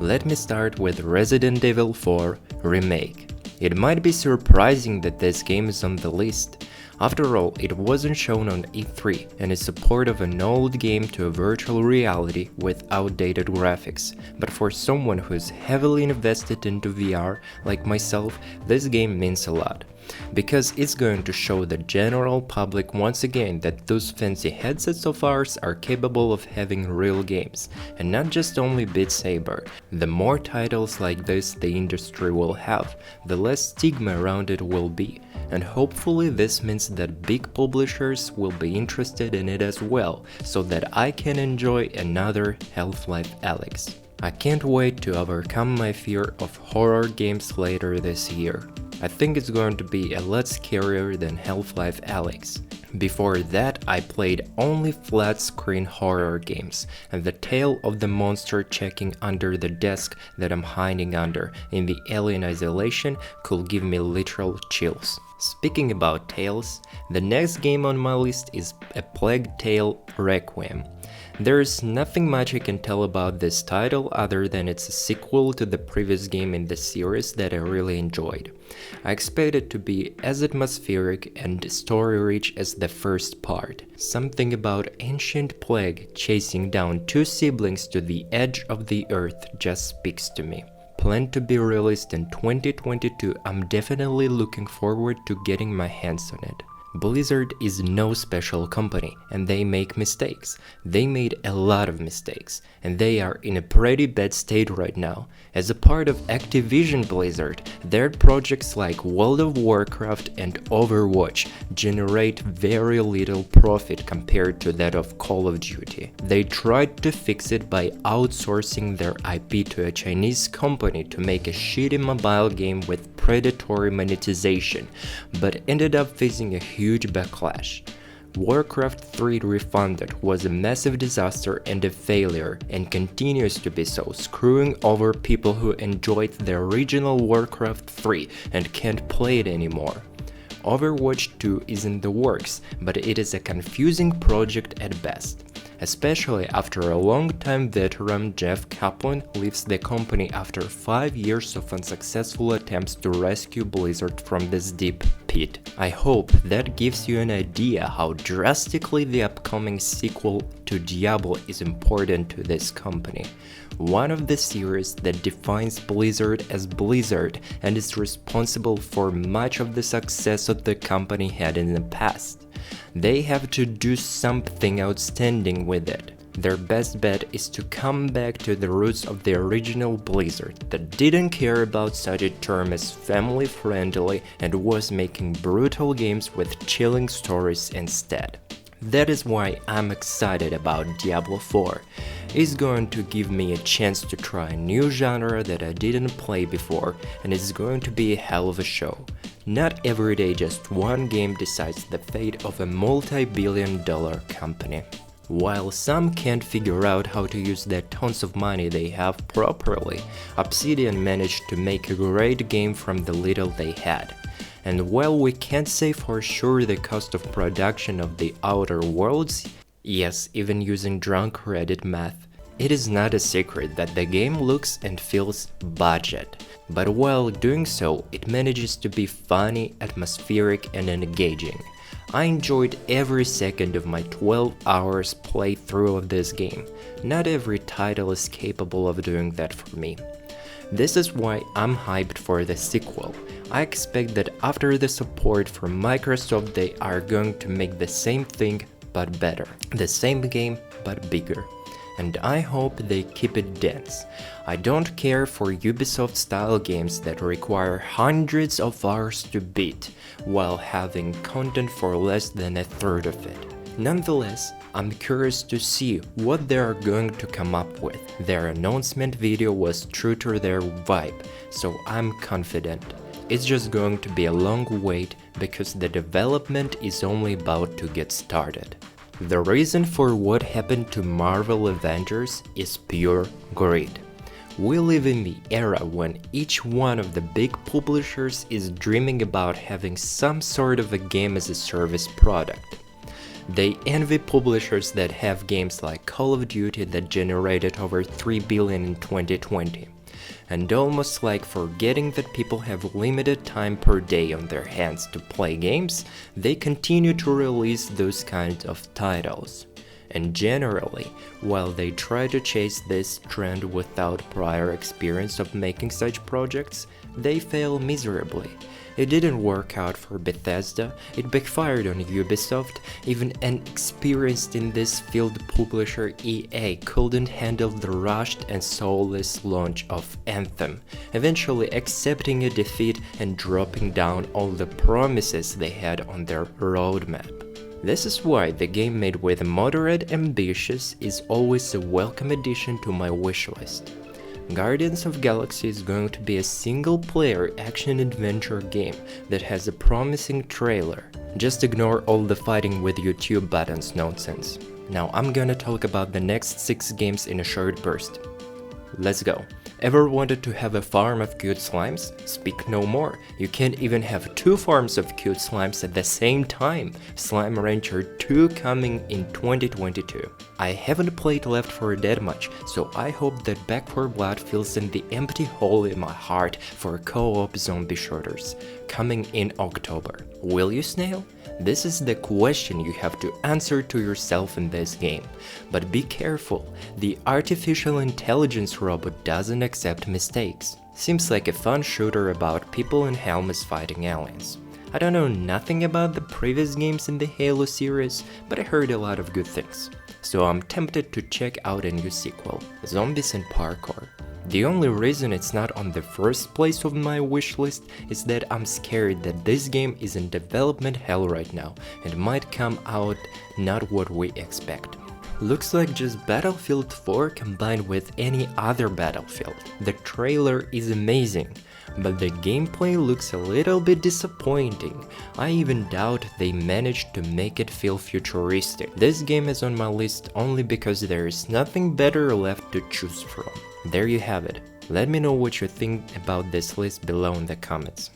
Let me start with Resident Evil 4 Remake. It might be surprising that this game is on the list. After all, it wasn't shown on E3 and is support of an old game to a virtual reality with outdated graphics. But for someone who's heavily invested into VR, like myself, this game means a lot. Because it's going to show the general public once again that those fancy headsets of ours are capable of having real games, and not just only Beat Saber. The more titles like this the industry will have, the less stigma around it will be, and hopefully this means that big publishers will be interested in it as well, so that I can enjoy another Half-Life Alyx. I can't wait to overcome my fear of horror games later this year. I think it's going to be a lot scarier than Half-Life Alyx. Before that, I played only flat-screen horror games, and the tale of the monster checking under the desk that I'm hiding under in the Alien Isolation could give me literal chills. Speaking about tales, the next game on my list is A Plague Tale Requiem. There's nothing much I can tell about this title other than it's a sequel to the previous game in the series that I really enjoyed. I expect it to be as atmospheric and story-rich as the first part. Something about ancient plague chasing down two siblings to the edge of the earth just speaks to me. Planned to be released in 2022, I'm definitely looking forward to getting my hands on it. Blizzard is no special company, and they make mistakes. They made a lot of mistakes, and they are in a pretty bad state right now. As a part of Activision Blizzard, their projects like World of Warcraft and Overwatch generate very little profit compared to that of Call of Duty. They tried to fix it by outsourcing their IP to a Chinese company to make a shitty mobile game with predatory monetization, but ended up facing a huge backlash. Warcraft 3 Refunded was a massive disaster and a failure, and continues to be so, screwing over people who enjoyed the original Warcraft 3 and can't play it anymore. Overwatch 2 is in the works, but it is a confusing project at best. Especially after a long-time veteran Jeff Kaplan leaves the company after 5 years of unsuccessful attempts to rescue Blizzard from this deep pit. I hope that gives you an idea how drastically the upcoming sequel to Diablo is important to this company. One of the series that defines Blizzard as Blizzard and is responsible for much of the success that the company had in the past. They have to do something outstanding with it. Their best bet is to come back to the roots of the original Blizzard that didn't care about such a term as family friendly and was making brutal games with chilling stories instead. That is why I'm excited about Diablo 4. It's going to give me a chance to try a new genre that I didn't play before, and it's going to be a hell of a show. Not every day just one game decides the fate of a multi-billion-dollar company. While some can't figure out how to use the tons of money they have properly, Obsidian managed to make a great game from the little they had. And while we can't say for sure the cost of production of The Outer Worlds, yes, even using drunk Reddit math, it is not a secret that the game looks and feels budget. But while doing so, it manages to be funny, atmospheric, and engaging. I enjoyed every second of my 12 hours playthrough of this game. Not every title is capable of doing that for me. This is why I'm hyped for the sequel. I expect that after the support from Microsoft they are going to make the same thing but better. The same game but bigger. And I hope they keep it dense. I don't care for Ubisoft style games that require hundreds of hours to beat, while having content for less than a third of it. Nonetheless, I'm curious to see what they are going to come up with. Their announcement video was true to their vibe, so I'm confident. It's just going to be a long wait because the development is only about to get started. The reason for what happened to Marvel Avengers is pure greed. We live in the era when each one of the big publishers is dreaming about having some sort of a game as a service product. They envy publishers that have games like Call of Duty that generated over 3 billion in 2020. And almost like forgetting that people have limited time per day on their hands to play games, they continue to release those kinds of titles. And generally, while they try to chase this trend without prior experience of making such projects, they fail miserably. It didn't work out for Bethesda, it backfired on Ubisoft, even an experienced in this field publisher EA couldn't handle the rushed and soulless launch of Anthem, eventually accepting a defeat and dropping down all the promises they had on their roadmap. This is why the game made with moderate ambitions is always a welcome addition to my wishlist. Guardians of Galaxy is going to be a single-player action-adventure game that has a promising trailer. Just ignore all the fighting with YouTube buttons nonsense. Now I'm gonna talk about the next 6 games in a short burst. Let's go. Ever wanted to have a farm of cute slimes? Speak no more. You can't even have 2 farms of cute slimes at the same time. Slime Rancher 2 coming in 2022. I haven't played Left 4 Dead much, so I hope that Back 4 Blood fills in the empty hole in my heart for co-op zombie shooters, coming in October. Will you, Snail? This is the question you have to answer to yourself in this game. But be careful, the artificial intelligence robot doesn't accept mistakes. Seems like a fun shooter about people in helmets fighting aliens. I don't know nothing about the previous games in the Halo series, but I heard a lot of good things. So I'm tempted to check out a new sequel, Zombies and Parkour. The only reason it's not on the first place of my wishlist is that I'm scared that this game is in development hell right now and might come out not what we expect. Looks like just Battlefield 4 combined with any other Battlefield. The trailer is amazing, but the gameplay looks a little bit disappointing. I even doubt they managed to make it feel futuristic. This game is on my list only because there is nothing better left to choose from. There you have it. Let me know what you think about this list below in the comments.